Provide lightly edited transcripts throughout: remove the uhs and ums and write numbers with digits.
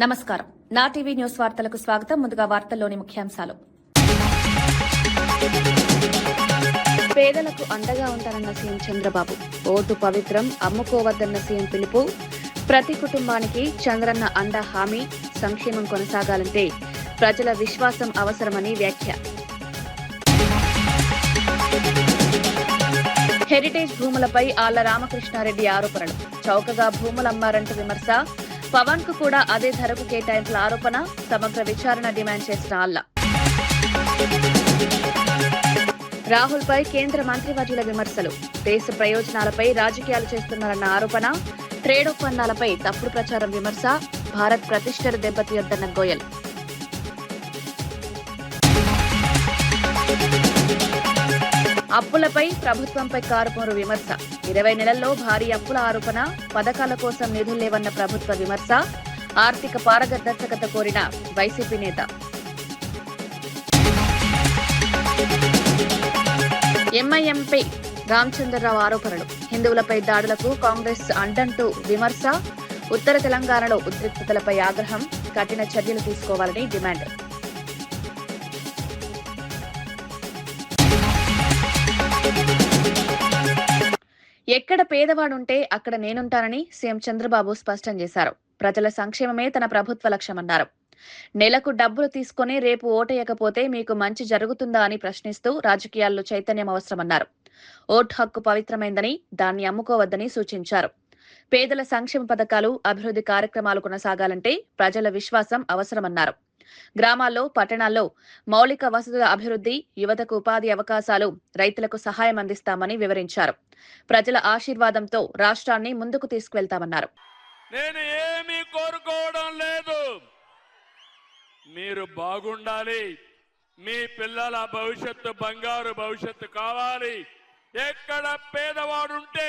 నమస్కారం. నా TV news వార్తలకు స్వాగతం. ముందుగా వార్తల్లోని ముఖ్యాంశాలు. పేదలకు అండగా ఉంటారన్న సీఎం చంద్రబాబు. ఓటు పవిత్రం, అమ్ముకోవద్దన్న సీఎం పిలుపు. ప్రతి కుటుంబానికి చంద్రన్న అండ హామీ. సంక్షేమం కొనసాగాలంటే ప్రజల విశ్వాసం అవసరమని వ్యాఖ్య. హెరిటేజ్ భూములపై ఆళ్ల రామకృష్ణారెడ్డి ఆరోపణలు. చౌకగా భూములమ్మారంటూ విమర్శ. పవన్ కు కూడా అదే ధరకు కేటాయింపుల ఆరోపణ. సమగ్ర విచారణ డిమాండ్ చేసిన ఆళ్ల. రాహుల్ పై కేంద్ర మంత్రివర్యుల విమర్శలు. దేశ ప్రయోజనాలపై రాజకీయాలు చేస్తున్నారన్న ఆరోపణ. ట్రేడ్ ఒప్పందాలపై తప్పుడు ప్రచారం విమర్శ. భారత్ ప్రతిష్టను దెబ్బతీయొద్దన్న గోయల్. అప్పులపై ప్రభుత్వంపై కారుమూరు విమర్శ. 20 నెలల్లో భారీ అప్పుల ఆరోపణ. పథకాల కోసం నిధులు లేవన్న ప్రభుత్వ విమర్శ. ఆర్థిక పారదర్శకత కోరిన వైసీపీ నేత. ఎంఐఎంపై రామచంద్రరావు ఆరోపణలు. హిందువులపై దాడులకు కాంగ్రెస్ అండంటూ విమర్శ. ఉత్తర తెలంగాణలో ఉద్రిక్తతలపై ఆగ్రహం. కఠిన చర్యలు తీసుకోవాలని డిమాండ్. ఎక్కడ పేదవాడుంటే అక్కడ నేనుంటానని సీఎం చంద్రబాబు స్పష్టం చేశారు. ప్రజల సంక్షేమమే తన ప్రభుత్వ లక్ష్యమన్నారు. నెలకు డబ్బులు తీసుకుని రేపు ఓటేయకపోతే మీకు మంచి జరుగుతుందా అని ప్రశ్నిస్తూ రాజకీయాల్లో చైతన్యం అవసరమన్నారు. ఓటు హక్కు పవిత్రమైందని, దాన్ని అమ్ముకోవద్దని సూచించారు. పేదల సంక్షేమ పథకాలు, అభివృద్ధి కార్యక్రమాలు కొనసాగాలంటే ప్రజల విశ్వాసం అవసరమన్నారు. గ్రామాల్లో, పట్టణాల్లో మౌలిక వసతుల అభివృద్ధి, యువతకు ఉపాధి అవకాశాలు, రైతులకు సహాయం అందిస్తామని వివరించారు. ప్రజల ఆశీర్వాదంతో రాష్ట్రాన్ని ముందుకు తీసుకువెళ్తామన్నారు. నేను ఏమీ కోరుకోవడం లేదు, మీరు బాగుండాలి, మీ పిల్లల భవిష్యత్తు బంగారు భవిష్యత్తు కావాలి. ఎక్కడ పేదవాడుంటే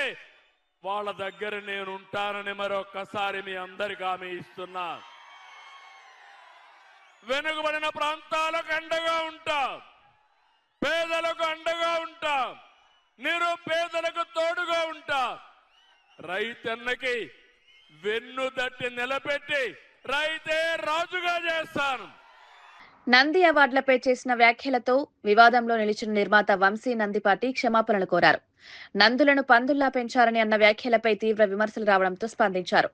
వాళ్ళ దగ్గర నేను ఉంటానని మరొక్కసారి మీ అందరికీ హామీ ఇస్తున్నా. వెనుకబడిన ప్రాంతాలకు అండగా ఉంటా, పేదలకు అండగా ఉంటా, నిరుపేదలకు తోడుగా ఉంటా. రైతన్నకి వెన్ను దట్టి నిలబెట్టి రైతే రాజుగా చేస్తాను. నంది అవార్డులపై చేసిన వ్యాఖ్యలతో వివాదంలో నిలిచిన నిర్మాత వంశీ నందిపాటి క్షమాపణలు కోరారు. నందులను పందుల్లా పెంచారని అన్న వ్యాఖ్యలపై తీవ్ర విమర్శలు రావడంతో స్పందించారు.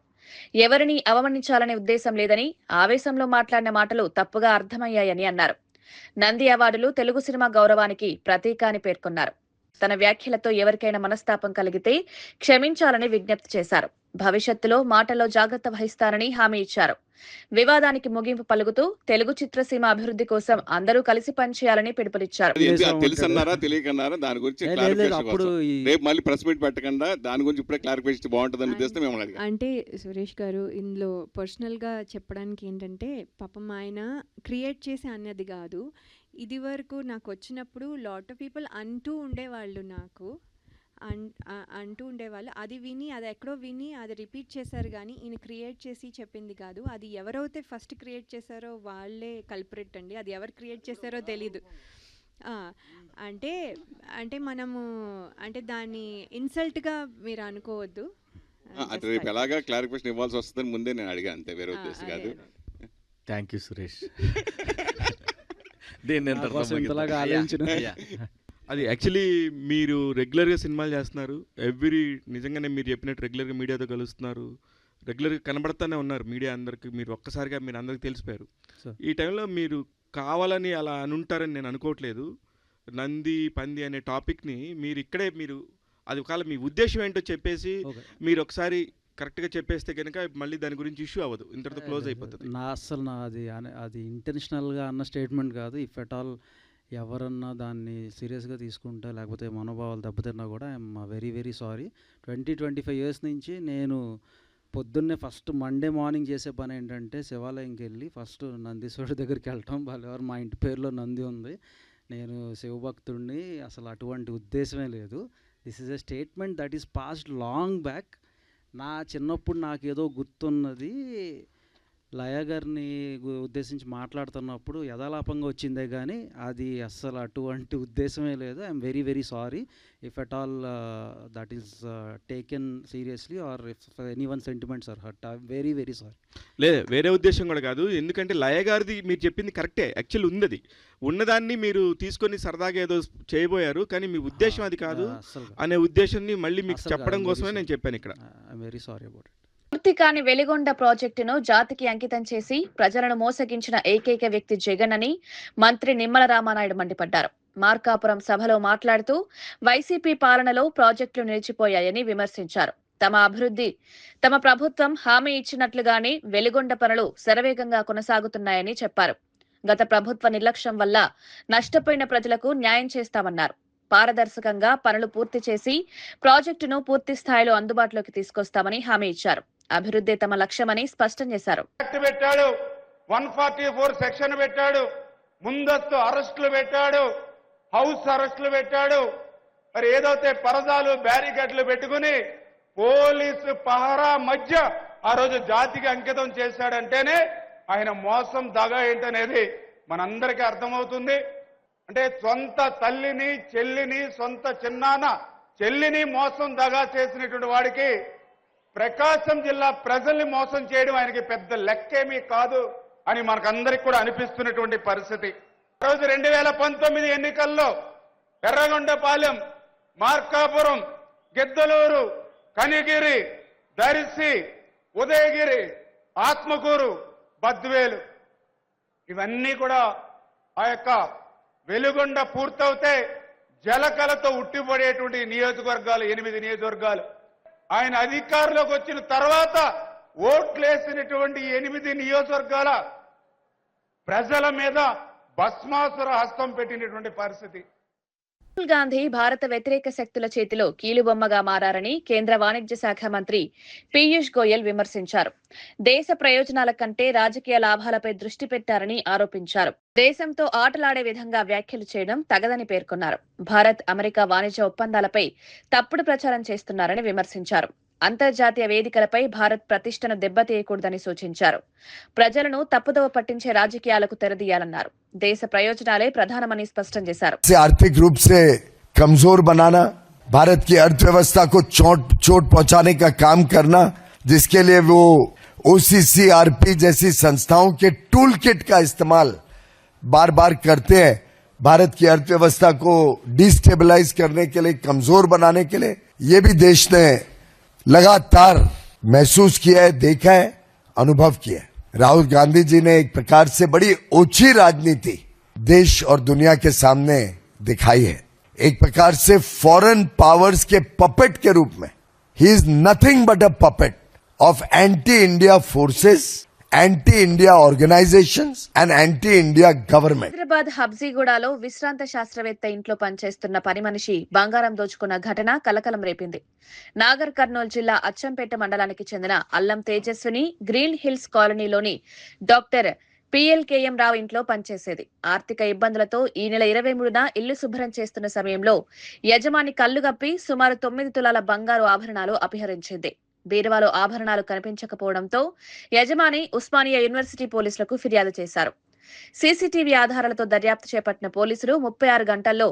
ఎవరిని అవమానించాలనే ఉద్దేశం లేదని, ఆవేశంలో మాట్లాడిన మాటలు తప్పుగా అర్థమయ్యాయని అన్నారు. నంది అవార్డులు తెలుగు సినిమా గౌరవానికి ప్రతీక అని పేర్కొన్నారు. తన వ్యాఖ్యలతో ఎవరికైనా మనస్తాపం కలిగితే క్షమించాలని విజ్ఞప్తి చేశారు. భవిష్యత్తులో మాటల్లో జాగ్రత్త వహిస్తారని హామీ ఇచ్చారు. వివాదానికి ముగింపు పలుకుతూ తెలుగు చిత్రసీమ అభివృద్ధి కోసం అందరూ కలిసి పనిచేయాలని పిలుపునిచ్చారు. తెలుసన్నారా తెలియకన్నారా దాని గురించి రేపు మళ్ళీ ప్రెస్ మీట్ పెట్టకుండా దాని గురించి ఇప్పుడే క్లారిఫికేషన్ బాగుంటుందని ఉద్దేశం మేము అడిగాం. అంటే సురేష్ గారు, ఇందులో పర్సనల్గా చెప్పడానికి ఏంటంటే, పాపం ఆయన క్రియేట్ చేసి అన్నది కాదు. ఇది వరకు నాకు వచ్చినప్పుడు లాట్ ఆఫ్ పీపుల్ అంటూ ఉండేవాళ్ళు, నాకు అంటూ ఉండేవాళ్ళు. అది విని, అది ఎక్కడో విని అది రిపీట్ చేశారు, కానీ ఈయన క్రియేట్ చేసి చెప్పింది కాదు. అది ఎవరైతే ఫస్ట్ క్రియేట్ చేశారో వాళ్ళే కల్పరేట్ అండి. అది ఎవరు క్రియేట్ చేశారో తెలీదు. అంటే అంటే మనము అంటే దాన్ని ఇన్సల్ట్గా మీరు అనుకోవద్దు. రేపు ఎలాగా క్లారిఫికేషన్ ఇవ్వాల్సి వస్తుందని ముందే నేను అడిగా, అంతే, వేరే ఉద్దేశం కాదు. Thank you Suresh. అది యాక్చువల్లీ మీరు రెగ్యులర్గా సినిమాలు చేస్తున్నారు, నిజంగానే మీరు చెప్పినట్టు రెగ్యులర్గా మీడియాతో కలుస్తున్నారు, రెగ్యులర్గా కనబడతానే ఉన్నారు మీడియా అందరికి. మీరు ఒక్కసారిగా మీరు అందరికి తెలిసిపోయారు. ఈ టైంలో మీరు కావాలని అలా అనుంటారని నేను అనుకోవట్లేదు. నంది పంది అనే టాపిక్ని మీరు ఇక్కడే అది ఒకవేళ మీ ఉద్దేశం ఏంటో చెప్పేసి మీరు ఒకసారి కరెక్ట్గా చెప్పేస్తే కనుక మళ్ళీ దాని గురించి ఇష్యూ అవ్వదు, ఇంతటితో క్లోజ్ అయిపోతుంది. అది ఇంటెన్షనల్గా అన్న స్టేట్మెంట్ కాదు. ఇఫ్ ఎట్ ఆల్ ఎవరన్నా దాన్ని సీరియస్గా తీసుకుంటా లేకపోతే మనోభావాలు దెబ్బతిన్నా కూడా I'm very very sorry. 20-25 years నుంచి నేను పొద్దున్నే ఫస్ట్ మండే మార్నింగ్ చేసే పని ఏంటంటే శివాలయంకి వెళ్ళి ఫస్ట్ నందీశ్వరుడి దగ్గరికి వెళ్ళటం. వాళ్ళెవరు, మా ఇంటి పేరులో నంది ఉంది, నేను శివభక్తుడిని, అసలు అటువంటి ఉద్దేశమే లేదు. This is a statement that is passed long back. నా చిన్నప్పుడు నాకేదో గుర్తున్నది, లయ గారిని ఉద్దేశించి మాట్లాడుతున్నప్పుడు యథాలాపంగా వచ్చిందే కానీ అది అస్సలు అటువంటి ఉద్దేశమే లేదు. I'm very very sorry if at all that is taken seriously or if anyone sentiments are hurt. I'm very very sorry. లేదు, వేరే ఉద్దేశం కూడా కాదు. ఎందుకంటే లయ గారిది మీరు చెప్పింది కరెక్టే, యాక్చువల్ ఉంది, ఉన్నదాన్ని మీరు తీసుకొని సరదాగా ఏదో చేయబోయారు, కానీ మీ ఉద్దేశం అది కాదు అనే ఉద్దేశాన్ని మళ్ళీ మీకు చెప్పడం కోసమే నేను చెప్పాను ఇక్కడ. I'm very sorry about it. పూర్తి కాని వెలిగొండ ప్రాజెక్టును జాతికి అంకితం చేసి ప్రజలను మోసగించిన ఏకైక వ్యక్తి జగన్ అని మంత్రి నిమ్మల రామానాయుడు మండిపడ్డారు. మార్కాపురం సభలో మాట్లాడుతూ వైసీపీ పాలనలో ప్రాజెక్టులు నిలిచిపోయాయని విమర్శించారు. తమ ప్రభుత్వం హామీ ఇచ్చినట్లుగానే వెలిగొండ పనులు శరవేగంగా కొనసాగుతున్నాయని చెప్పారు. గత ప్రభుత్వ నిర్లక్ష్యం వల్ల నష్టపోయిన ప్రజలకు న్యాయం చేస్తామన్నారు. పారదర్శకంగా పనులు పూర్తి చేసి ప్రాజెక్టును పూర్తి స్థాయిలో అందుబాటులోకి తీసుకొస్తామని హామీ ఇచ్చారు. అభివృద్ధి తమ లక్ష్యమని స్పష్టం చేశారు. 144 సెక్షన్ పెట్టాడు, ముందస్తు అరెస్టులు పెట్టాడు, హౌస్ అరెస్టులు పెట్టాడు. మరి ఏదైతే పరదాలు బ్యారికేడ్లు పెట్టుకుని పోలీసు పహరా మధ్య ఆ రోజు జాతికి అంకితం చేశాడంటేనే ఆయన మోసం దగ ఏంటనేది మనందరికీ అర్థమవుతుంది. అంటే సొంత తల్లిని చెల్లిని సొంత చిన్నాన్న చెల్లిని మోసం దగా చేసినటువంటి వాడికి ప్రకాశం జిల్లా ప్రజల్ని మోసం చేయడం ఆయనకి పెద్ద లెక్కేమీ కాదు అని మనకందరికి కూడా అనిపిస్తున్నటువంటి పరిస్థితి. రోజు 2019 ఎన్నికల్లో ఎర్రగొండపాలెం, మార్కాపురం, గిద్దలూరు, కనిగిరి, దర్శి, ఉదయగిరి, ఆత్మకూరు, బద్వేలు ఇవన్నీ కూడా ఆ యొక్క వెలుగొండ పూర్తవుతే జలకలతో ఉట్టిపడేటువంటి నియోజకవర్గాలు 8 నియోజకవర్గాలు. ఆయన అధికారంలోకి వచ్చిన తర్వాత ఓట్లేసినటువంటి 8 నియోజకవర్గాల ప్రజల మీద భస్మాసుర హస్తం పెట్టినటువంటి పరిస్థితి. రాహుల్ గాంధీ భారత వ్యతిరేక శక్తుల చేతిలో కీలుబొమ్మగా మారారని కేంద్ర వాణిజ్య శాఖ మంత్రి పీయూష్ గోయల్ విమర్శించారు. దేశ ప్రయోజనాల కంటే రాజకీయ లాభాలపై దృష్టి పెట్టారని ఆరోపించారు. దేశంతో ఆటలాడే విధంగా వ్యాఖ్యలు చేయడం తగదని పేర్కొన్నారు. భారత్ అమెరికా వాణిజ్య ఒప్పందాలపై తప్పుడు ప్రచారం చేస్తున్నారని విమర్శించారు. అంతర్జాతీయ వేదికలపై భారత్ ప్రతిష్టను దెబ్బతీయకూడదని సూచించారు. ప్రజలను తప్పుదోవ పట్టించే రాజకీయాలకు తెరదీయాలన్నారు. దేశ ప్రయోజనాలే ప్రధానమని స్పష్టం చేశారు. आर्थिक रूप से कमजोर बनाना, भारत की अर्थव्यवस्था को चोट पहुंचाने का काम करना, जिसके लिए वो OCCRP जैसी संस्थाओं के टूल किट का इस्तेमाल बार बार करते हैं, भारत की अर्थव्यवस्था को डिस्टेबलाइज करने के लिए, कमजोर बनाने के लिए. ये भी देश ने लगातार महसूस किया है, देखा है, अनुभव किया है. राहुल गांधी जी ने एक प्रकार से बड़ी ओछी राजनीति देश और दुनिया के सामने दिखाई है. एक प्रकार से फॉरेन पावर्स के पपेट के रूप में he is nothing but a puppet of anti India forces, anti India organisations and anti India government. Hyderabad హబ్జీగూడలో విశ్రాంత శాస్త్రవేత్త ఇంట్లో పనిచేస్తున్న పని మనిషి బంగారం దోచుకున్న ఘటన కలకలం రేపింది. నాగర్ కర్నూలు జిల్లా అచ్చంపేట మండలానికి చెందిన అల్లం తేజస్విని గ్రీన్ హిల్స్ కాలనీలోని డాక్టర్ PLKM రావు ఇంట్లో పనిచేసేది. ఆర్థిక ఇబ్బందులతో ఈ నెల 23న ఇల్లు శుభ్రం చేస్తున్న సమయంలో యజమాని కళ్లుగప్పి సుమారు 9 తులాల బంగారు ఆభరణాలు అపహరించింది. బీరువాలో ఆభరణాలు కనిపించకపోవడంతో యజమాని ఉస్మానియా యూనివర్సిటీ పోలీసులకు ఫిర్యాదు చేశారు. సీసీటీవీ ఆధారాలతో దర్యాప్తు చేపట్టిన పోలీసులు 36 గంటల్లో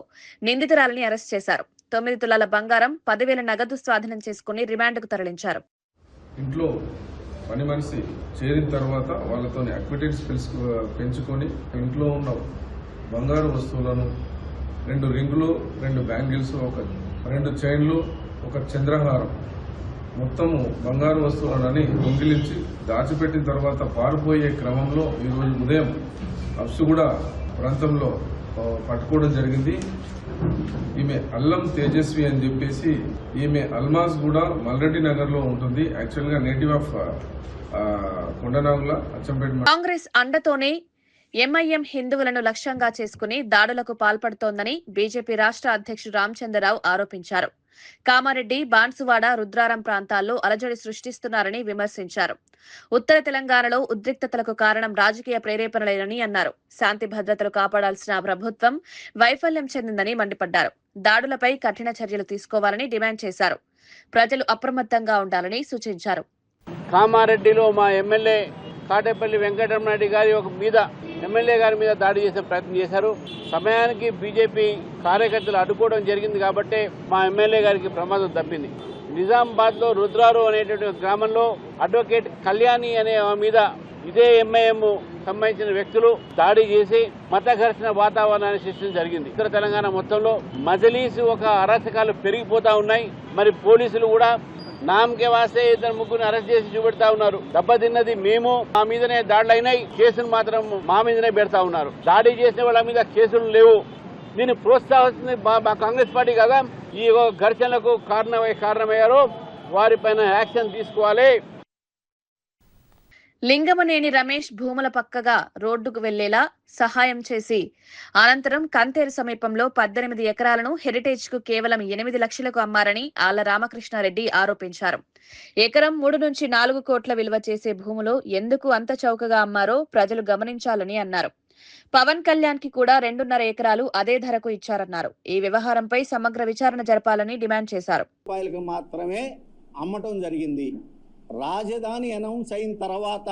నిందితురాలిని అరెస్ట్ చేశారు. 9 తులాల బంగారం, 10,000 నగదు స్వాధీనం చేసుకుని రిమాండ్కు తరలించారు. ఇంట్లో పని మనిషి చేరిన తర్వాత వాళ్ళతో అక్విటెన్స్ పెంచుకొని ఇంట్లో ఉన్న బంగారు వస్తువులను 2 రింగులు, 2 బ్యాంగిల్స్, 2 చైన్లు, 1 చంద్రహారం మొత్తము బంగారు వస్తువులని దొంగిలించి దాచిపెట్టిన తర్వాత పారిపోయే క్రమంలో ఈరోజు ఉదయం అప్సుగూడ ప్రాంతంలో పట్టుకోవడం జరిగింది. ఈమె అల్లం తేజస్వి అని చెప్పేసి, ఈమె అల్మాజ్ కూడా మల్రెడ్డి నగర్ లో ఉంటుంది. యాక్చువల్ గా నేటివ్ ఆఫ్ కొండనాగుల అచ్చంపేట. కాంగ్రెస్ అండతోనే ఎంఐఎం హిందువులను లక్ష్యంగా చేసుకుని దాడులకు పాల్పడుతోందని బీజేపీ రాష్ట్ర అధ్యక్షుడు రామచంద్రరావు ఆరోపించారు. కామారెడ్డి, బాన్సువాడ, రుద్రారం ప్రాంతాల్లో అలజడి సృష్టిస్తున్నారని విమర్శించారు. ఉత్తర తెలంగాణలో ఉద్రిక్తతలకు కారణం రాజకీయ ప్రేరేపణలేనని అన్నారు. శాంతి భద్రతలు కాపాడాల్సిన ప్రభుత్వం వైఫల్యం చెందిందని మండిపడ్డారు. దాడులపై కఠిన చర్యలు తీసుకోవాలని డిమాండ్ చేశారు. ప్రజలు అప్రమత్తంగా ఉండాలని సూచించారు. కామారెడ్డిలో మా ఎమ్మెల్యే కాటేపల్లి వెంకటరమణారెడ్డి గారి మీద ఎమ్మెల్యే గారి మీద దాడి చేసే ప్రయత్నం చేశారు. సమయానికి బీజేపీ కార్యకర్తలు అడ్డుకోవడం జరిగింది కాబట్టి మా ఎమ్మెల్యే గారికి ప్రమాదం తప్పింది. నిజామాబాద్ లో రుద్రారు అనేటువంటి గ్రామంలో అడ్వకేట్ కళ్యాణి అనే మీద ఇదే ఎంఐఎం సంబంధించిన వ్యక్తులు దాడి చేసి మత ఘర్షణ వాతావరణాన్ని సృష్టించడం జరిగింది. ఉత్తర తెలంగాణ మొత్తంలో మజలీసు ఒక అరాచకాలు పెరిగిపోతా ఉన్నాయి. మరి పోలీసులు కూడా నామకే వాస్తే ఇద్దరు ముగ్గురిని అరెస్ట్ చేసి చూపెడతా ఉన్నారు. దెబ్బతిన్నది మేము, మా మీదనే దాడులు అయినాయి, కేసులు మాత్రం మా మీదనే పెడతా ఉన్నారు. దాడి చేసిన వాళ్ళ మీద కేసులు లేవు. దీన్ని ప్రోత్సహిస్తుంది మా కాంగ్రెస్ పార్టీ కదా. ఈ ఘర్షణలకు కారణమయ్యారో వారిపైన యాక్షన్ తీసుకోవాలి. లింగమనేని రమేష్ భూముల పక్కగా రోడ్డుకు వెళ్లేలా సహాయం చేసి అనంతరం కంతేరు సమీపంలో 18 ఎకరాలను హెరిటేజ్ కు కేవలం 8 లక్షలకు అమ్మారని ఆళ్ల రామకృష్ణారెడ్డి ఆరోపించారు. ఎకరం 3 నుంచి 4 కోట్ల విలువ చేసే భూములు ఎందుకు అంత చౌకగా అమ్మారో ప్రజలు గమనించాలని అన్నారు. పవన్ కళ్యాణ్ కి కూడా 2.5 ఎకరాలు అదే ధరకు ఇచ్చారన్నారు. ఈ వ్యవహారంపై సమగ్ర విచారణ జరపాలని డిమాండ్ చేశారు. మాత్రమే అమ్మటం జరిగింది. రాజధాని అనౌన్స్ అయిన తర్వాత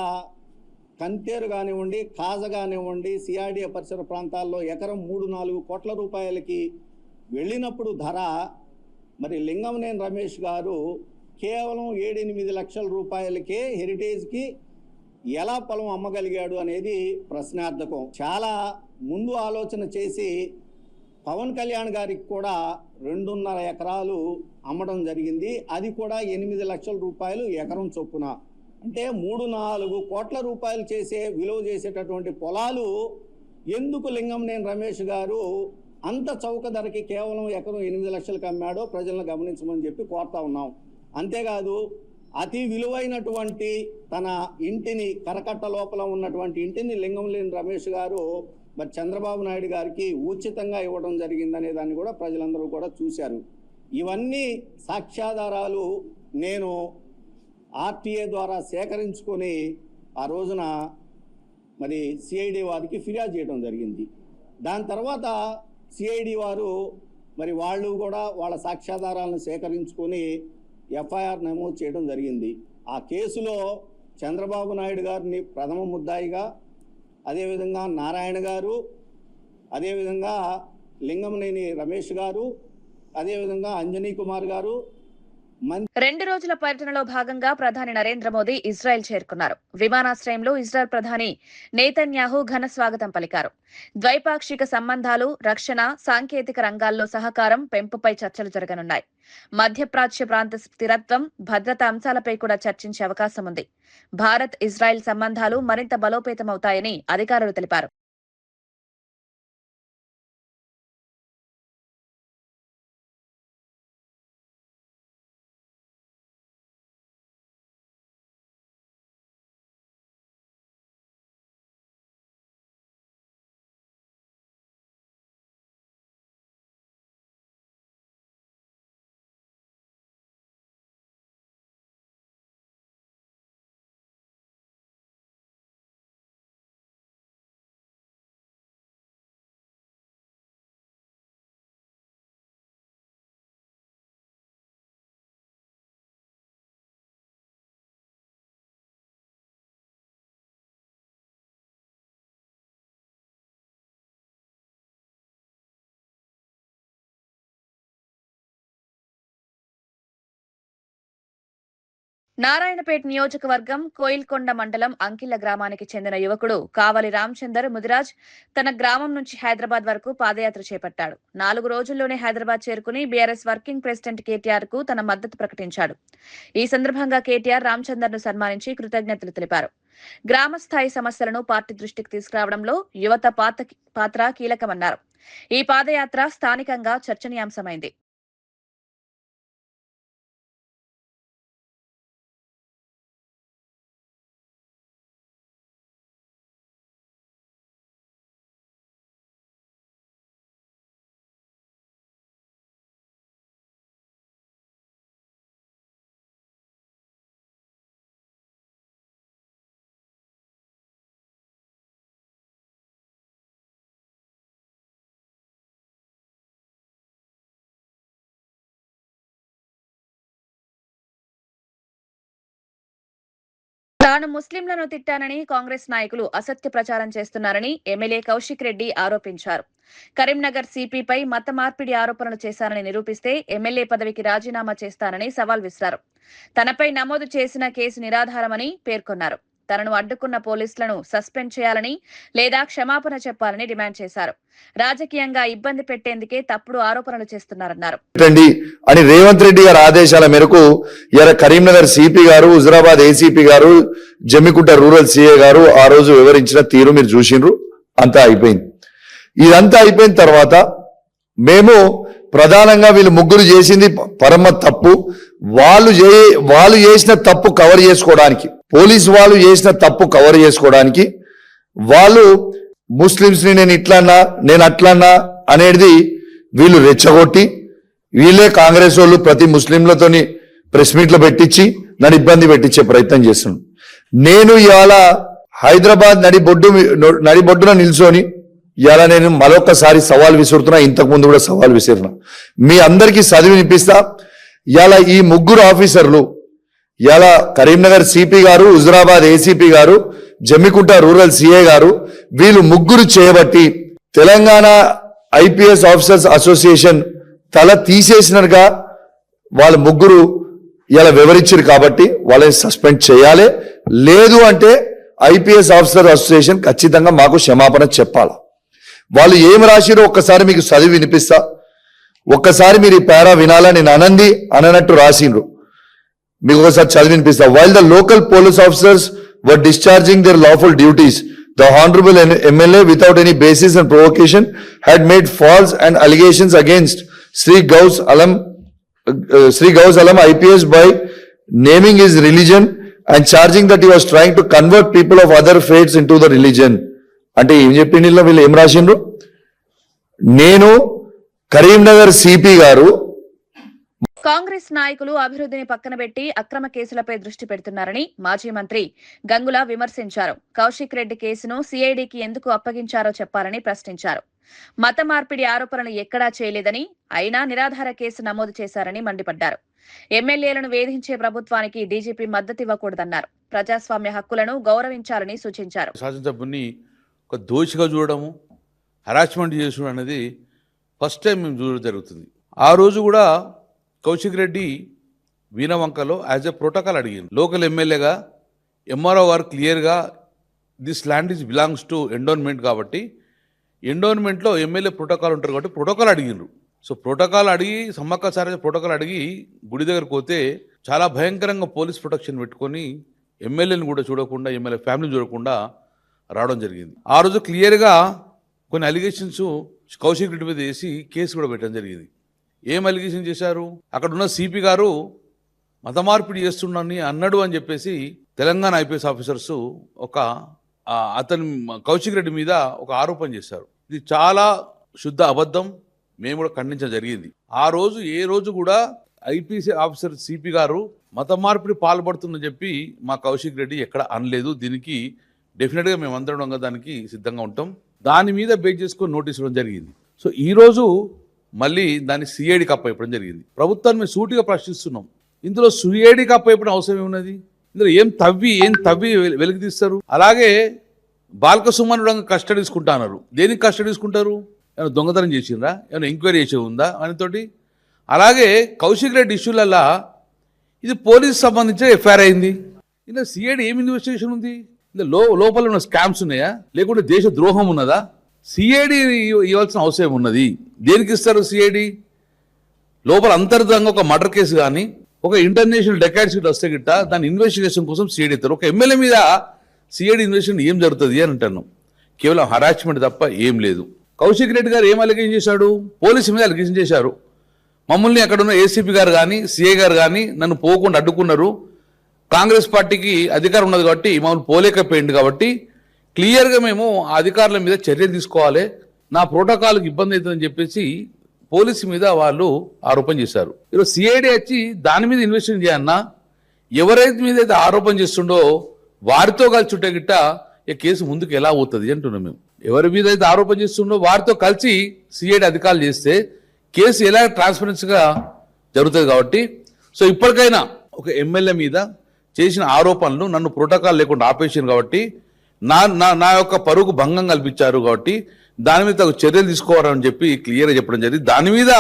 కంతేరు కానివ్వండి, కాజ కానివ్వండి, సిఆర్డీఏ పరిసర ప్రాంతాల్లో ఎకరం 3-4 కోట్ల రూపాయలకి వెళ్ళినప్పుడు ధర మరి లింగమనేని రమేష్ గారు కేవలం 7-8 లక్షల రూపాయలకే హెరిటేజ్కి ఎలా పొలం అమ్మగలిగాడు అనేది ప్రశ్నార్థకం. చాలా ముందు ఆలోచన చేసి పవన్ కళ్యాణ్ గారికి కూడా 2.5 ఎకరాలు అమ్మడం జరిగింది. అది కూడా 8 లక్షల రూపాయలు ఎకరం చొప్పున. అంటే 3-4 కోట్ల రూపాయలు చేసే విలువ చేసేటటువంటి పొలాలు ఎందుకు లింగమనేని రమేష్ గారు అంత చౌక ధరకి కేవలం ఎకరం 8 లక్షలకు అమ్మాడో ప్రజలను గమనించమని చెప్పి కోరుతా ఉన్నాం. అంతేకాదు అతి విలువైనటువంటి తన ఇంటిని, కరకట్ట లోపల ఉన్నటువంటి ఇంటిని లింగమనేని రమేష్ గారు మరి చంద్రబాబు నాయుడు గారికి ఉచితంగా ఇవ్వడం జరిగిందనే దాన్ని కూడా ప్రజలందరూ కూడా చూశారు. ఇవన్నీ సాక్ష్యాధారాలు నేను ఆర్టీఏ ద్వారా సేకరించుకొని ఆ రోజున మరి సిఐడి వారికి ఫిర్యాదు చేయడం జరిగింది. దాని తర్వాత సిఐడి వారు మరి వాళ్ళు కూడా వాళ్ళ సాక్ష్యాధారాలను సేకరించుకొని ఎఫ్ఐఆర్ నమోదు చేయడం జరిగింది. ఆ కేసులో చంద్రబాబు నాయుడు గారిని ప్రథమ ముద్దాయిగా, అదేవిధంగా నారాయణ గారు, అదేవిధంగా లింగమనేని రమేష్ గారు, అదేవిధంగా అంజనీ కుమార్ గారు. 2 రోజుల పర్యటనలో భాగంగా ప్రధాని నరేంద్ర మోదీ ఇజ్రాయెల్ చేరుకున్నారు. విమానాశ్రయంలో ఇజ్రాయెల్ ప్రధాని నేతన్యాహు ఘన స్వాగతం పలికారు. ద్వైపాక్షిక సంబంధాలు, రక్షణ, సాంకేతిక రంగాల్లో సహకారం పెంపుపై చర్చలు జరగనున్నాయి. మధ్యప్రాచ్య ప్రాంత స్థిరత్వం, భద్రతా అంశాలపై కూడా చర్చించే అవకాశం ఉంది. భారత్ ఇజ్రాయెల్ సంబంధాలు మరింత బలోపేతమవుతాయని అధికారులు తెలిపారు. నారాయణపేట నియోజకవర్గం కోయిల్కొండ మండలం అంకిళ్ల గ్రామానికి చెందిన యువకుడు కావలి రామచందర్ ముదిరాజ్ తన గ్రామం నుంచి హైదరాబాద్ వరకు పాదయాత్ర చేపట్టాడు. 4 రోజుల్లోనే హైదరాబాద్ చేరుకుని బీఆర్ఎస్ వర్కింగ్ ప్రెసిడెంట్ కేటీఆర్ కు తన మద్దతు ప్రకటించాడు. ఈ సందర్భంగా కేటీఆర్ రామచందర్ ను సన్మానించి కృతజ్ఞతలు తెలిపారు. గ్రామ స్థాయి సమస్యలను పార్టీ దృష్టికి తీసుకురావడంలో యువత పాత్ర కీలకమన్నారు. ఈ పాదయాత్ర స్థానికంగా చర్చనీయాంశమైంది. తాను ముస్లింలను తిట్టానని కాంగ్రెస్ నాయకులు అసత్య ప్రచారం చేస్తున్నారని ఎమ్మెల్యే కౌశిక్ రెడ్డి ఆరోపించారు. కరీంనగర్ సిపిపై మత మార్పిడి ఆరోపణలు చేశారని నిరూపిస్తే ఎమ్మెల్యే పదవికి రాజీనామా చేస్తానని సవాల్ విసిరారు. తనపై నమోదు చేసిన కేసు నిరాధారమని పేర్కొన్నారు. తనను అడ్డుకున్న పోలీసులను సస్పెండ్ చేయాలని లేదా క్షమాపణ చెప్పాలని డిమాండ్ చేశారు. రాజకీయంగా ఇబ్బంది పెట్టేందుకే తప్పుడు ఆరోపణలు చేస్తున్నారన్నారు. అని రేవంత్ రెడ్డి గారి ఆదేశాల మేరకు ఇలా కరీంనగర్ సిపి గారు, హుజరాబాద్ ఏసీపీ గారు, జమ్మికుంట రూరల్ సిఏ గారు ఆ రోజు వివరించిన తీరు మీరు చూసిండ్రు. అంతా అయిపోయింది. ఇదంతా అయిపోయిన తర్వాత మేము ప్రధానంగా వీళ్ళు ముగ్గురు చేసింది పరమ తప్పు. వాళ్ళు చేసిన తప్పు కవర్ చేసుకోవడానికి, పోలీసు వాళ్ళు చేసిన తప్పు కవర్ చేసుకోవడానికి వాళ్ళు ముస్లింస్ ని నేను ఇట్లన్నా నేను అట్లన్నా అనేది వీళ్ళు రెచ్చగొట్టి వీళ్ళే కాంగ్రెస్ వాళ్ళు ప్రతి ముస్లింలతోని ప్రెస్ మీట్లు పెట్టించి నన్ను ఇబ్బంది పెట్టించే ప్రయత్నం చేస్తున్నాను. నేను ఇవాళ హైదరాబాద్ నడిబొడ్డున నిల్చొని ఇవాళ నేను మరొకసారి సవాల్ విసురుతున్నా. ఇంతకు ముందు కూడా సవాల్ విసిరినా. మీ అందరికీ చదివి వినిపిస్తా. ఇవాళ ఈ ముగ్గురు ఆఫీసర్లు, ఇవాళ కరీంనగర్ సిపి గారు, హుజరాబాద్ ఏసీపీ గారు, జమ్మికుంట రూరల్ సిఏ గారు, వీళ్ళు ముగ్గురు చేయబట్టి తెలంగాణ ఐపీఎస్ ఆఫీసర్స్ అసోసియేషన్ తల తీసేసినట్టుగా వాళ్ళ ముగ్గురు ఇలా వివరించారు. కాబట్టి వాళ్ళని సస్పెండ్ చేయాలి. లేదు అంటే ఐపీఎస్ ఆఫీసర్ అసోసియేషన్ ఖచ్చితంగా మాకు క్షమాపణ చెప్పాలి. వాళ్ళు ఏం రాసిరో ఒక్కసారి మీకు చదివి వినిపిస్తా. ఒక్కసారి మీరు ఈ పేరా వినాలా, నేను అననట్టు రాసిండ్రు. మీకు ఒకసారి చదివి వినిపిస్తా. While the local police officers were discharging their lawful duties, the Honorable MLA, without any basis and provocation, had made false and allegations against Sri Gaus Alam IPS by naming his religion and charging that he was trying to convert people of other faiths into the religion. అంటే ఏం చెప్పిండ్రు వీళ్ళు, ఏం రాసిండ్రు? నేను Karimnagar CP గారు కాంగ్రెస్ నాయకులు అభివృద్ధిని పక్కన పెట్టి అక్రమ కేసులపై దృష్టి పెడుతున్నారని మాజీ మంత్రి గంగుల విమర్శించారు. కౌశిక్ రెడ్డి కేసును సిఐడికి ఎందుకు అప్పగించారో చెప్పాలని ప్రశ్నించారు. మత మార్పిడి ఆరోపణలు ఎక్కడా చేయలేదని, అయినా నిరాధార కేసు నమోదు చేశారని మండిపడ్డారు. ఎమ్మెల్యేలను వేధించే ప్రభుత్వానికి డీజీపీ మద్దతివ్వకూడదన్నారు. ప్రజాస్వామ్య హక్కులను గౌరవించాలని సూచించారు. శాసనసభ్యుని ఒక దోషిగా చూడడము, హరాస్మెంట్ చేసుడు అనేది ఫస్ట్ టైం మేము చూడడం జరుగుతుంది. ఆ రోజు కూడా కౌశిక్ రెడ్డి వీణవంకలో యాజ్ ఎ ప్రోటోకాల్ అడిగింది. లోకల్ ఎమ్మెల్యేగా ఎంఆర్ఓ గారు క్లియర్గా this land is belongs to endowment కాబట్టి ఎండోన్మెంట్లో ఎమ్మెల్యే ప్రోటోకాల్ ఉంటారు కాబట్టి ప్రోటోకాల్ అడిగిండ్రు. సో ప్రోటోకాల్ అడిగి సమ్మక్క సారథి ప్రోటోకాల్ అడిగి గుడి దగ్గరకు పోతే చాలా భయంకరంగా పోలీస్ ప్రొటెక్షన్ పెట్టుకొని ఎమ్మెల్యేని కూడా చూడకుండా, ఎమ్మెల్యే ఫ్యామిలీని చూడకుండా రావడం జరిగింది. ఆ రోజు క్లియర్గా కొన్ని అలిగేషన్స్ కౌశిక్ రెడ్డి మీద వేసి కేసు కూడా పెట్టడం జరిగింది. ఏం అలిగేషన్ చేశారు? అక్కడ ఉన్న సిపి గారు మత మార్పిడి చేస్తున్నాడని అన్నాడు అని చెప్పేసి తెలంగాణ ఐపీఎస్ ఆఫీసర్స్ అతని కౌశిక్ రెడ్డి మీద ఒక ఆరోపణ చేశారు. ఇది చాలా శుద్ధ అబద్ధం. మేము కూడా ఖండించడం జరిగింది. ఆ రోజు ఏ రోజు కూడా ఐపీఎస్ ఆఫీసర్ సిపి గారు మత మార్పిడి పాల్పడుతుందని చెప్పి మా కౌశిక్ రెడ్డి ఎక్కడ అనలేదు. దీనికి డెఫినెట్గా మేము అందరం దానికి సిద్ధంగా ఉంటాం. దాని మీద బేస్ చేసుకొని నోటీస్ ఇవ్వడం జరిగింది. సో ఈరోజు మళ్ళీ దాన్ని సిఐడికి అప్పయిపోవడం జరిగింది. ప్రభుత్వాన్ని మేము సూటిగా ప్రశ్నిస్తున్నాం. ఇందులో సిఐడికి అప్పయిపోవడం అవసరం ఏమున్నది? ఇందులో ఏం తవ్వి వెలికి తీస్తారు? అలాగే బాల్క సుమనుడు కస్టడీ తీసుకుంటున్నారు. దేనికి కస్టడీ తీసుకుంటారు? ఏమైనా దొంగతనం చేసిండ్రా? ఏమైనా ఎంక్వైరీ చేసి ఉందా ఆయనతోటి? అలాగే కౌశిక్ రెడ్డి ఇష్యూలల్లా ఇది పోలీసు సంబంధించిన ఎఫ్ఐఆర్ అయింది. ఇందులో సిఐడి ఏం ఇన్వెస్టిగేషన్ ఉంది? ఇందులో లోపల ఉన్న స్కామ్స్ ఉన్నాయా, లేకుంటే దేశ ద్రోహం ఉన్నదా? సిఐడి ఇవ్వాల్సిన అవసరం ఉన్నది. దేనికి ఇస్తారు సిఐడి? లోపల అంతర్గతంగా ఒక మర్డర్ కేసు కానీ ఒక ఇంటర్నేషనల్ డెకాయిడ్ షీట్ వస్తే గిట్ట దాని ఇన్వెస్టిగేషన్ కోసం సిఐడి ఇస్తారు. ఒక ఎమ్మెల్యే మీద సిఐడి ఇన్వెస్టిగేషన్ ఏం జరుగుతుంది అని అంటాను. కేవలం హరాస్మెంట్ తప్ప ఏం లేదు. కౌశిక్ రెడ్డి గారు ఏం అలిగేషన్ చేశాడు? పోలీసు మీద అలిగేషన్ చేశారు. మమ్మల్ని అక్కడున్న ఏసీపీ గారు కానీ సిఐ గారు కానీ నన్ను పోకుండా అడ్డుకున్నారు. కాంగ్రెస్ పార్టీకి అధికారం ఉన్నది కాబట్టి మమ్మల్ని పోలేకపోయింది కాబట్టి క్లియర్గా మేము ఆ అధికారుల మీద చర్యలు తీసుకోవాలి, నా ప్రోటోకాల్కి ఇబ్బంది అవుతుందని చెప్పేసి పోలీసు మీద వాళ్ళు ఆరోపణ చేశారు. ఈరోజు సిఐడి వచ్చి దాని మీద ఇన్వెస్టిగేషన్ చేయన్నా ఎవరైతే మీద అయితే ఆరోపణ చేస్తుండో వారితో కలిసి చుట్టే గిట్ట ఈ కేసు ముందుకు ఎలా పోతుంది అంటున్నాం మేము. ఎవరి మీద అయితే ఆరోపణ చేస్తుండో వారితో కలిసి సిఐడి అధికారులు చేస్తే కేసు ఎలా ట్రాన్స్పరెన్సీగా జరుగుతుంది కాబట్టి సో ఇప్పటికైనా ఒక ఎమ్మెల్యే మీద చేసిన ఆరోపణలు నన్ను ప్రోటోకాల్ లేకుండా ఆపేసారు కాబట్టి నా యొక్క పరువుకు భంగం కల్పించారు కాబట్టి దాని మీద చర్యలు తీసుకోవాలని చెప్పి క్లియర్గా చెప్పడం జరిగింది. దాని మీద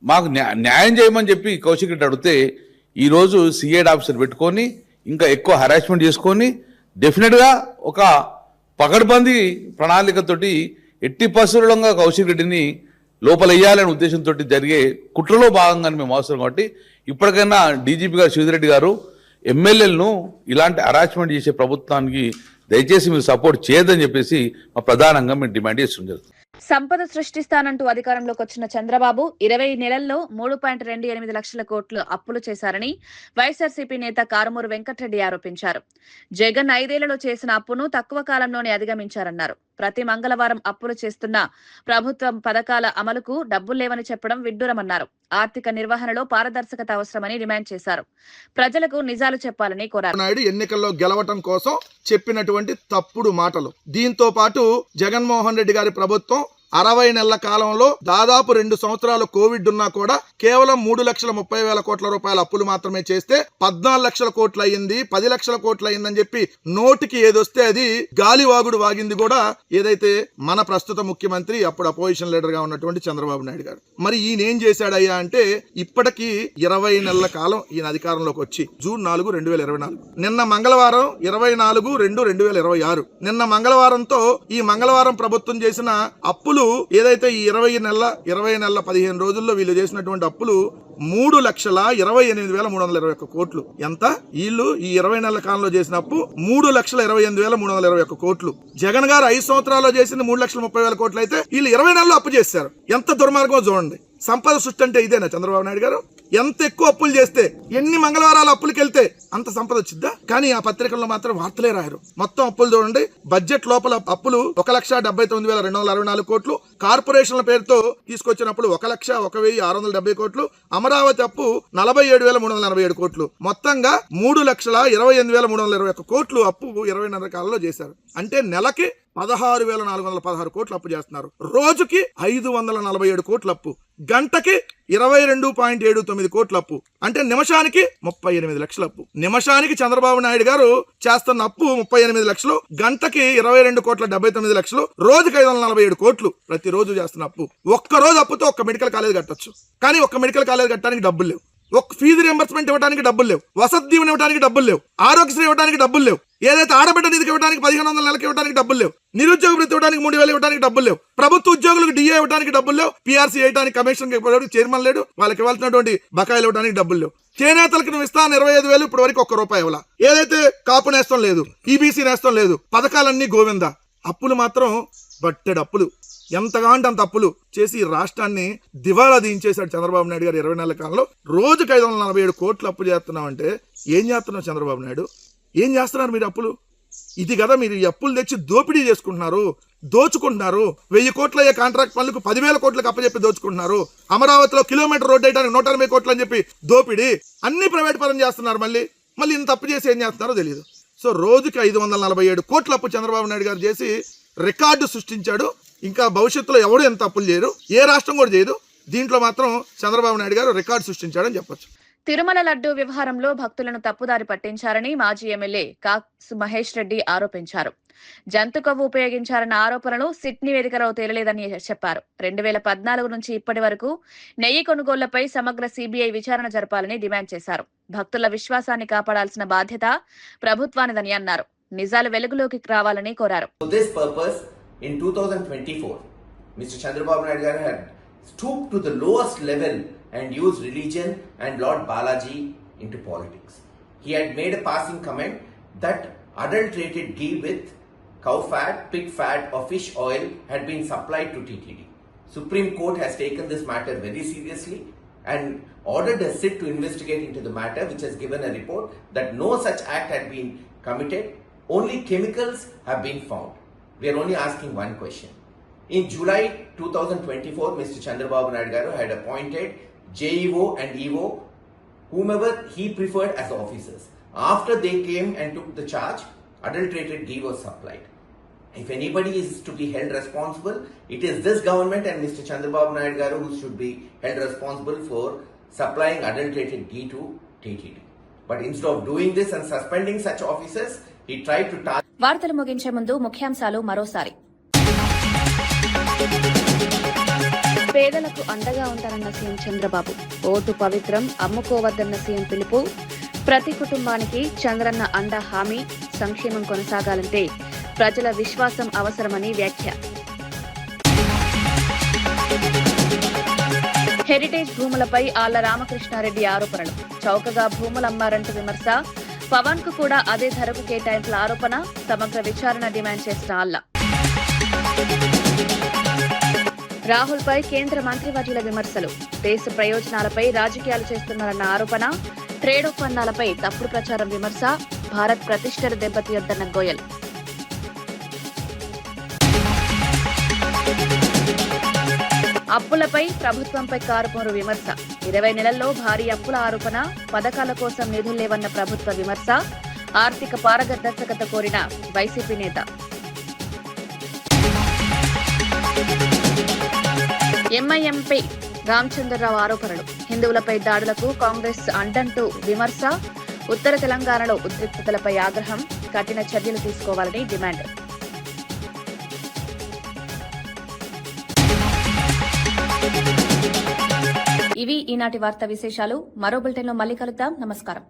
మాకు న్యాయం చేయమని చెప్పి కౌశిక్ రెడ్డి అడిగితే ఈరోజు సిఐడి ఆఫీసర్ పెట్టుకొని ఇంకా ఎక్కువ హరాస్మెంట్ చేసుకొని డెఫినెట్గా ఒక పకడ్బందీ ప్రణాళికతోటి ఎట్టి పరిస్థితుల్లో కౌశిక్ రెడ్డిని లోపల వేయాలనే ఉద్దేశంతో జరిగే కుట్రలో భాగంగానే మేము అవసరం కాబట్టి ఇప్పటికైనా డీజీపీ గారు శివరెడ్డి గారు ఎమ్మెల్యేలను ఇలాంటి హరాస్మెంట్ చేసే ప్రభుత్వానికి దయచేసి మీరు సపోర్ట్ చేయదని చెప్పేసి మా ప్రధానంగా మేము డిమాండ్ చేస్తుంది. సంపద సృష్టిస్తానంటూ అధికారంలోకి వచ్చిన చంద్రబాబు 20 నెలల్లో 3.28 లక్షల కోట్లు అప్పులు చేశారని వైఎస్ఆర్సీపీ నేత కారుమూరు వెంకటరెడ్డి ఆరోపించారు. జగన్ 5 ఏళ్లలో చేసిన అప్పును తక్కువ కాలంలోనే అధిగమించారన్నారు. ప్రతి మంగళవారం అప్పులు చేస్తున్న ప్రభుత్వం పథకాల అమలుకు డబ్బులు లేవని చెప్పడం విడ్డూరమన్నారు. ఆర్థిక నిర్వహణలో పారదర్శకత అవసరమని డిమాండ్ చేశారు. ప్రజలకు నిజాలు చెప్పాలని కోరారు. నాయుడు ఎన్నికల్లో గెలవటం కోసం చెప్పినటువంటి తప్పుడు మాటలు. దీంతో పాటు జగన్మోహన్ రెడ్డి గారి ప్రభుత్వం 60 నెలల కాలంలో దాదాపు 2 సంవత్సరాలు కోవిడ్ ఉన్నా కూడా కేవలం 3,30,000 కోట్ల రూపాయల అప్పులు మాత్రమే చేస్తే 14 లక్షల కోట్లు అయ్యింది, 10 లక్షల కోట్లు అయ్యిందని చెప్పి నోటికి ఏదొస్తే అది గాలివాగుడు వాగింది కూడా ఏదైతే మన ప్రస్తుత ముఖ్యమంత్రి అప్పుడు అపోజిషన్ లీడర్ గా ఉన్నటువంటి చంద్రబాబు నాయుడు గారు. మరి ఈయన ఏం చేశాడయ్యా అంటే ఇప్పటికీ 20 నెలల కాలం ఈయన అధికారంలోకి వచ్చి జూన్ 4, 2024 నిన్న మంగళవారం 24/2/2026 నిన్న మంగళవారంతో ఈ మంగళవారం ప్రభుత్వం చేసిన అప్పులు ఏదైతే ఈ 20 నెలల 15 రోజుల్లో వీళ్ళు చేసినటువంటి అప్పులు 3,28,321 కోట్లు. ఎంత? వీళ్ళు ఈ 20 నెలల కాలంలో చేసిన అప్పు 3,28,321 కోట్లు. జగన్ గారు 5 సంవత్సరాల్లో చేసింది 3,30,000 కోట్లు అయితే వీళ్ళు 20 నెలల్లో అప్పు చేశారు. ఎంత దుర్మార్గం చూడండి. సంపద సృష్టి అంటే ఇదేనా చంద్రబాబు నాయుడు గారు? ఎంత ఎక్కువ అప్పులు చేస్తే, ఎన్ని మంగళవారాలు అప్పులకి వెళ్తే అంత సంపద వచ్చిద్దా? కానీ ఆ పత్రికల్లో మాత్రం వార్తలే రాయరు. మొత్తం అప్పులు చూడండి. బడ్జెట్ లోపల అప్పులు 1,79,264 కోట్లు, కార్పొరేషన్ల పేరుతో తీసుకొచ్చినప్పుడు 1,01,670 కోట్లు, అమరావతి అప్పు 47,347 కోట్లు, మొత్తంగా 3,28,321 కోట్లు అప్పు 20 నెలల కాలంలో చేశారు. అంటే నెలకి 16,416 కోట్లు అప్పు చేస్తున్నారు. రోజుకి 547 కోట్ల అప్పు, గంటకి 22.79 కోట్ల అప్పు, అంటే నిమిషానికి 38 లక్షల అప్పు. నిమిషానికి చంద్రబాబు నాయుడు గారు చేస్తున్న అప్పు 38 లక్షలు, గంటకి 22,79 లక్షలు, రోజుకి 547 కోట్లు ప్రతిరోజు చేస్తున్న అప్పు. ఒక్క రోజు అప్పుతో ఒక్క మెడికల్ కాలేజ్ కట్టొచ్చు, కానీ ఒక్క మెడికల్ కాలేజ్ కట్టడానికి డబ్బులు లేవు. ఒక్క ఫీజు రియంబర్స్మెంట్ ఇవ్వడానికి డబ్బులు లేవు, వసతి దీవెన ఇవ్వడానికి డబ్బులు లేవు, ఆరోగ్యశ్రీ ఇవ్వడానికి డబ్బులు లేవు, ఏదైతే ఆడబిడ్డ నిధికి ఇవ్వడానికి 1,500 నెలకి ఇవ్వడానికి డబ్బులు లేవు, నిరుద్యోగ వృత్తి ఇవ్వడానికి 3,000 ఇవ్వడానికి డబ్బులు లేవు, ప్రభుత్వ ఉద్యోగులకు డిఏ ఇవ్వడానికి డబ్బులు లేవు, పీఆర్సీ వేయడానికి కమిషన్ చైర్మన్ లేడు, వాళ్ళకి ఇవ్వాల్సినటువంటి బకాయిలు ఇవ్వడానికి డబ్బులు లేవు. చేనేతలకు నువ్వు ఇస్తాను 25,000, ఇప్పటి వరకు ₹1 ఇవ్వాల. ఏదైతే కాపు నేస్తం లేదు, ఈబీసీ నేస్తం లేదు, పథకాలన్నీ గోవిందా. అప్పులు మాత్రం బట్టెడు అప్పులు, ఎంతగా అంటే అంత అప్పులు చేసి రాష్ట్రాన్ని దివాళా దించేశాడు చంద్రబాబు నాయుడు గారు. 20 నెలల కాలంలో రోజుకి 547 కోట్లు అప్పు చేస్తున్నామంటే ఏం చేస్తున్నావు చంద్రబాబు నాయుడు? ఏం చేస్తున్నారు మీరు అప్పులు? ఇది కదా మీరు ఈ అప్పులు తెచ్చి దోపిడీ చేసుకుంటున్నారు, దోచుకుంటున్నారు. 1000 కోట్ల అయ్యే కాంట్రాక్ట్ పనులకు 10,000 కోట్లకు అప్పచెప్పి దోచుకుంటున్నారు. అమరావతిలో కిలోమీటర్ రోడ్డు వేయడానికి 180 కోట్లు అని చెప్పి దోపిడీ, అన్ని ప్రైవేట్ పరం చేస్తున్నారు. మళ్ళీ ఇంత అప్పు చేసి ఏం చేస్తున్నారో తెలియదు. సో రోజుకి 547 కోట్ల అప్పు చంద్రబాబు నాయుడు గారు చేసి రికార్డు సృష్టించాడు. ఇంకా భవిష్యత్తులో ఎవరు ఎంత అప్పులు చేయరు, ఏ రాష్ట్రం కూడా చేయదు. దీంట్లో మాత్రం చంద్రబాబు నాయుడు గారు రికార్డు సృష్టించాడని చెప్పొచ్చు. తిరుమల లడ్డూ వ్యవహారంలో భక్తులను తప్పుదారి పట్టించారని మాజీ ఎమ్మెల్యే కాసు మహేష్ రెడ్డి ఆరోపించారు. జంతు కొవ్వు ఉపయోగించారన్న ఆరోపణలు సిట్ నివేదికలో తేలలేదని చెప్పారు. 2014 నుంచి ఇప్పటి వరకు నెయ్యి కొనుగోళ్లపై సమగ్ర సిబిఐ విచారణ జరపాలని డిమాండ్ చేశారు. భక్తుల విశ్వాసాన్ని కాపాడాల్సిన బాధ్యత ప్రభుత్వానిదని అన్నారు. నిజాలు వెలుగులోకి రావాలని కోరారు. In 2024, Mr. Chandrababu Naidu Garu had stooped to the lowest level and used religion and Lord Balaji into politics. He had made a passing comment that adulterated ghee with cow fat, pig fat or fish oil had been supplied to TTD. Supreme Court has taken this matter very seriously and ordered a sit to investigate into the matter, which has given a report that no such act had been committed, only chemicals have been found. We are only asking one question. In July 2024, Mr. Chandrababu Naidu Garu had appointed JEO and EO, whomever he preferred as officers. After they came and took the charge, adulterated ghee was supplied. If anybody is to be held responsible, it is this government and Mr. Chandrababu Naidu Garu who should be held responsible for supplying adulterated ghee to TTD. But instead of doing this and suspending such officers, he tried to target. వార్తలు ముగించే ముందు ముఖ్యాంశాలు మరోసారి. పేదలకు అండగా ఉంటారన్న CM Chandrababu. Vote పవిత్రం, అమ్ముకోవద్దన్న CM పిలుపు. ప్రతి కుటుంబానికి చంద్రన్న అండ హామీ. సంక్షేమం కొనసాగాలంటే ప్రజల విశ్వాసం అవసరమని వ్యాఖ్య. హెరిటేజ్ భూములపై ఆళ్ల రామకృష్ణారెడ్డి ఆరోపణలు. చౌకగా భూములు అమ్మారంటూ విమర్శ. పవన్ కు కూడా అదే ధరకు కేటాయింపుల ఆరోపణ. సమగ్ర విచారణ డిమాండ్ చేసిన ఆళ్ల. రాహుల్ పై కేంద్ర మంత్రివర్యుల విమర్శలు. దేశ ప్రయోజనాలపై రాజకీయాలు చేస్తున్నారన్న ఆరోపణ. ట్రేడ్ ఒప్పందాలపై తప్పుడు ప్రచారం విమర్శ. భారత్ ప్రతిష్టను దెబ్బతీయొద్దన్న గోయల్. అప్పులపై ప్రభుత్వంపై కారుమూరు విమర్శ. 20 నెలల్లో భారీ అప్పుల ఆరోపణ. పథకాల కోసం నిధులు లేవన్న ప్రభుత్వ విమర్శ. ఆర్థిక పారదర్శకత కోరిన వైసీపీ నేత. ఎంఐఎంపై రామచంద్రరావు ఆరోపణలు. హిందువులపై దాడులకు కాంగ్రెస్ అండంటూ విమర్శ. ఉత్తర తెలంగాణలో ఉద్రిక్తతలపై ఆగ్రహం. కఠిన చర్యలు తీసుకోవాలని డిమాండ్. ఇవి ఈనాటి వార్తా విశేషాలు. మరో బులెటిన్లో మళ్ళీ కలుద్దాం. నమస్కారం.